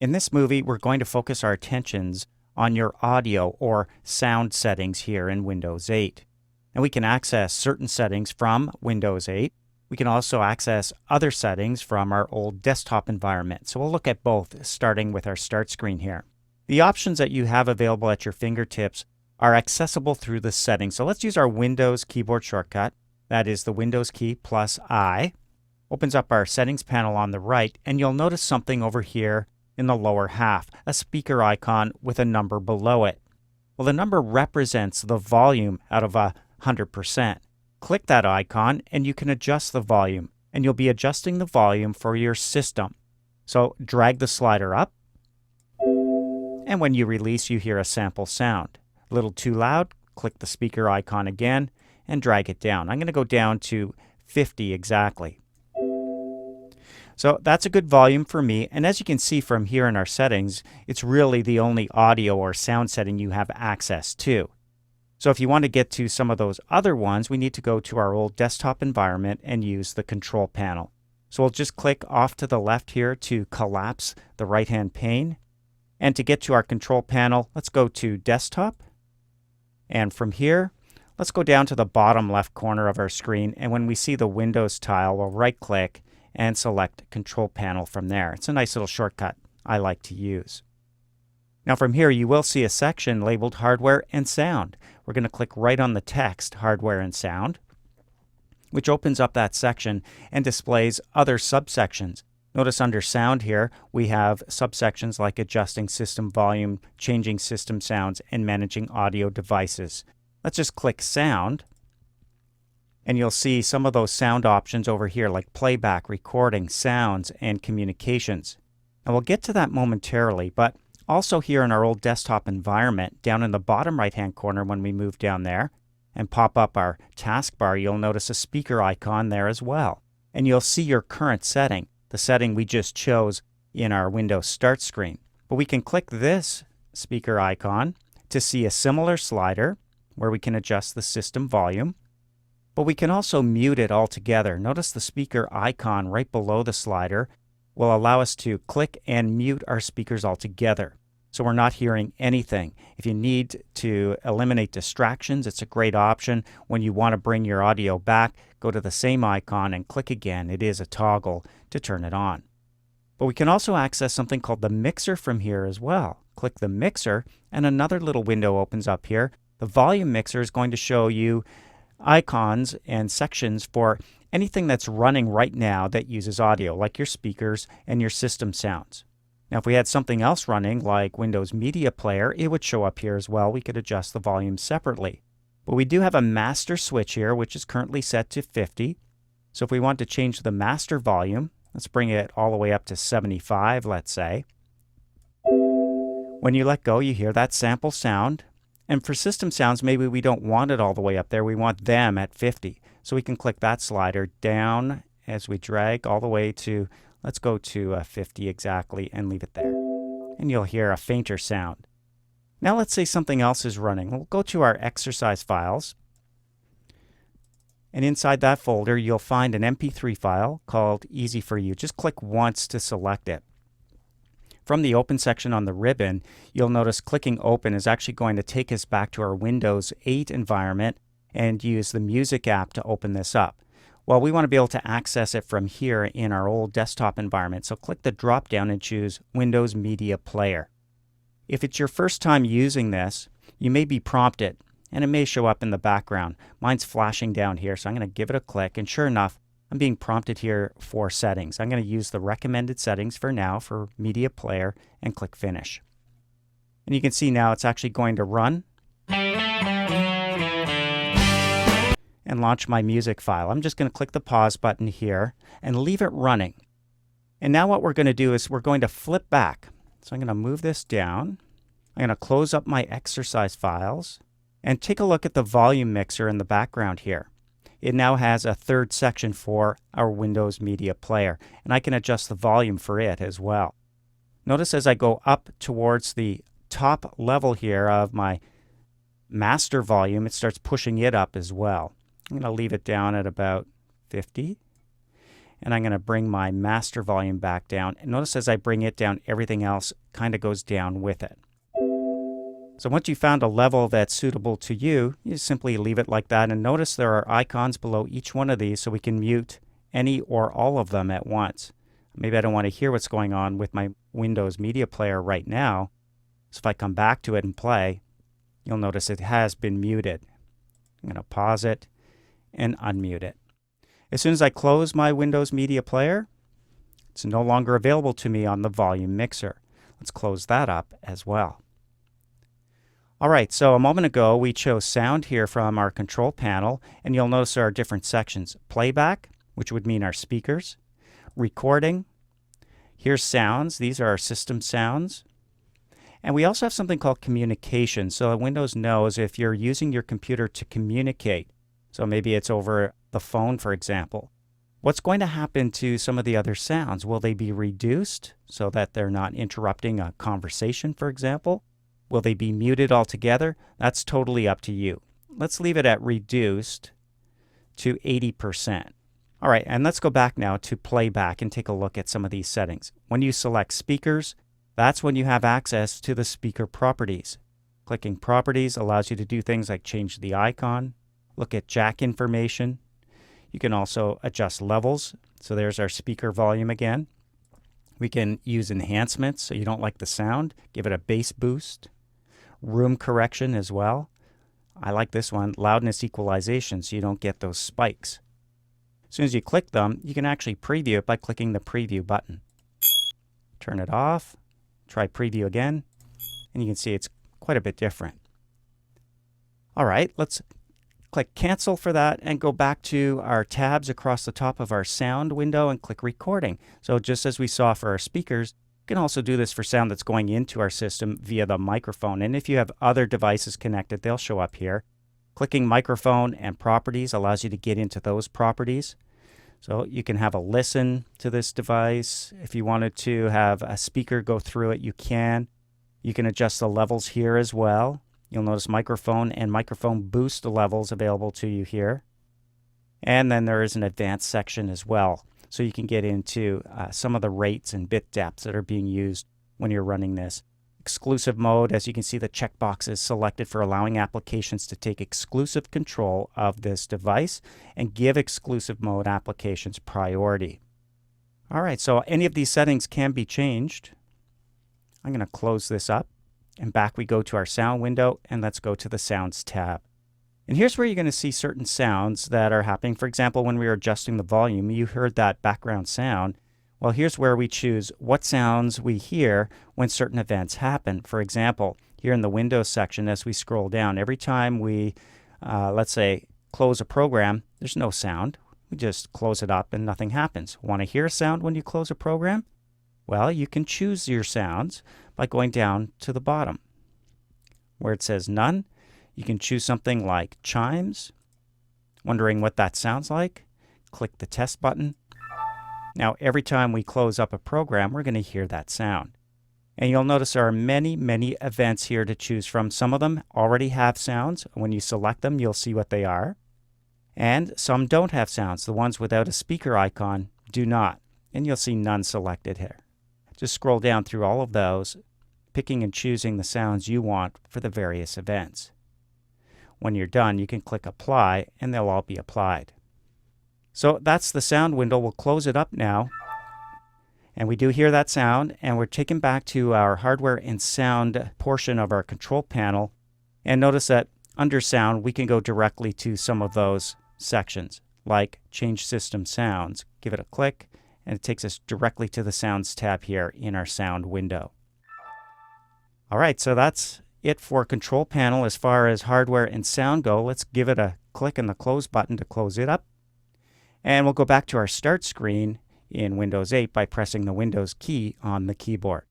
In this movie, we're going to focus our attentions on your audio or sound settings here in Windows 8. And we can access certain settings from Windows 8. We can also access other settings from our old desktop environment. So we'll look at both, starting with our start screen here. The options that you have available at your fingertips are accessible through the settings. So let's use our Windows keyboard shortcut. That is the Windows key plus I. Opens up our settings panel on the right, and you'll notice something over here in the lower half, a speaker icon with a number below it. Well, the number represents the volume out of 100%. Click that icon and you can adjust the volume, and you'll be adjusting the volume for your system. So drag the slider up, and when you release, you hear a sample sound. A little too loud, click the speaker icon again and drag it down. I'm going to go down to 50 exactly. So that's a good volume for me, and as you can see from here in our settings, it's really the only audio or sound setting you have access to. So if you want to get to some of those other ones, we need to go to our old desktop environment and use the control panel. So we'll just click off to the left here to collapse the right-hand pane. And to get to our control panel, let's go to Desktop. And from here, let's go down to the bottom left corner of our screen, and when we see the Windows tile, we'll right-click and select Control Panel from there. It's a nice little shortcut I like to use. Now from here, you will see a section labeled Hardware and Sound. We're going to click right on the text Hardware and Sound, which opens up that section and displays other subsections. Notice under Sound here, we have subsections like adjusting system volume, changing system sounds, and managing audio devices. Let's just click Sound, and you'll see some of those sound options over here like playback, recording, sounds, and communications. And we'll get to that momentarily, but also here in our old desktop environment, down in the bottom right-hand corner when we move down there and pop up our taskbar, you'll notice a speaker icon there as well. And you'll see your current setting, the setting we just chose in our Windows Start screen. But we can click this speaker icon to see a similar slider where we can adjust the system volume. But we can also mute it altogether. Notice the speaker icon right below the slider will allow us to click and mute our speakers altogether, so we're not hearing anything. If you need to eliminate distractions, it's a great option. When you want to bring your audio back, go to the same icon and click again. It is a toggle to turn it on. But we can also access something called the mixer from here as well. Click the mixer and another little window opens up here. The volume mixer is going to show you icons and sections for anything that's running right now that uses audio, like your speakers and your system sounds. Now, if we had something else running, like Windows Media Player, it would show up here as well. We could adjust the volume separately. But we do have a master switch here, which is currently set to 50. So if we want to change the master volume, let's bring it all the way up to 75, let's say. When you let go, you hear that sample sound. And for system sounds, maybe we don't want it all the way up there. We want them at 50. So we can click that slider down as we drag all the way to, let's go to 50 exactly and leave it there. And you'll hear a fainter sound. Now let's say something else is running. We'll go to our exercise files. And inside that folder, you'll find an MP3 file called Easy For You. Just click once to select it. From the Open section on the ribbon, you'll notice clicking Open is actually going to take us back to our Windows 8 environment and use the Music app to open this up. Well, we want to be able to access it from here in our old desktop environment, so click the drop down and choose Windows Media Player. If it's your first time using this, you may be prompted, and it may show up in the background. Mine's flashing down here, so I'm going to give it a click, and sure enough, I'm being prompted here for settings. I'm going to use the recommended settings for now for Media Player and click Finish. And you can see now it's actually going to run and launch my music file. I'm just going to click the pause button here and leave it running. And now what we're going to do is we're going to flip back. So I'm going to move this down. I'm going to close up my exercise files and take a look at the volume mixer in the background here. It now has a third section for our Windows Media Player, and I can adjust the volume for it as well. Notice as I go up towards the top level here of my master volume, it starts pushing it up as well. I'm going to leave it down at about 50. and I'm going to bring my master volume back down. And notice as I bring it down, everything else kind of goes down with it. So once you found a level that's suitable to you, you simply leave it like that. And notice there are icons below each one of these so we can mute any or all of them at once. Maybe I don't want to hear what's going on with my Windows Media Player right now. So if I come back to it and play, you'll notice it has been muted. I'm going to pause it and unmute it. As soon as I close my Windows Media Player, it's no longer available to me on the volume mixer. Let's close that up as well. All right, so a moment ago we chose sound here from our control panel, and you'll notice there are different sections. Playback, which would mean our speakers. Recording. Here's sounds. These are our system sounds. And we also have something called communication. So Windows knows if you're using your computer to communicate. So maybe it's over the phone, for example. What's going to happen to some of the other sounds? Will they be reduced so that they're not interrupting a conversation, for example? Will they be muted altogether? That's totally up to you. Let's leave it at reduced to 80%. All right, and let's go back now to playback and take a look at some of these settings. When you select speakers, that's when you have access to the speaker properties. Clicking properties allows you to do things like change the icon, look at jack information. You can also adjust levels. So there's our speaker volume again. We can use enhancements so you don't like the sound. Give it a bass boost. Room correction as well. I like this one, loudness equalization, so you don't get those spikes. As soon as you click them, you can actually preview it by clicking the preview button. Turn it off. Try preview again, and you can see it's quite a bit different. All right, let's click cancel for that and go back to our tabs across the top of our sound window and click recording. So just as we saw for our speakers, you can also do this for sound that's going into our system via the microphone. And if you have other devices connected, they'll show up here. Clicking microphone and properties allows you to get into those properties. So you can have a listen to this device. If you wanted to have a speaker go through it, you can. You can adjust the levels here as well. You'll notice microphone and microphone boost levels available to you here. And then there is an advanced section as well. So you can get into some of the rates and bit depths that are being used when you're running this. Exclusive mode, as you can see, the checkbox is selected for allowing applications to take exclusive control of this device and give exclusive mode applications priority. All right, so any of these settings can be changed. I'm going to close this up, and back we go to our sound window, and let's go to the Sounds tab. And here's where you're going to see certain sounds that are happening. For example, when we were adjusting the volume, you heard that background sound. Well, here's where we choose what sounds we hear when certain events happen. For example, here in the Windows section, as we scroll down, every time we, let's say, close a program, there's no sound. We just close it up and nothing happens. Want to hear a sound when you close a program? Well, you can choose your sounds by going down to the bottom. Where it says none, you can choose something like chimes. Wondering what that sounds like? Click the test button. Now, every time we close up a program, we're going to hear that sound. And you'll notice there are many, many events here to choose from. Some of them already have sounds. When you select them, you'll see what they are. And some don't have sounds. The ones without a speaker icon do not. And you'll see none selected here. Just scroll down through all of those, picking and choosing the sounds you want for the various events. When you're done, you can click Apply, and they'll all be applied. So that's the sound window. We'll close it up now. And we do hear that sound, and we're taken back to our hardware and sound portion of our control panel. And notice that under sound, we can go directly to some of those sections, like change system sounds. Give it a click, and it takes us directly to the Sounds tab here in our sound window. All right, so that's it for control panel as far as hardware and sound go. Let's give it a click on the close button to close it up. And we'll go back to our start screen in Windows 8 by pressing the Windows key on the keyboard.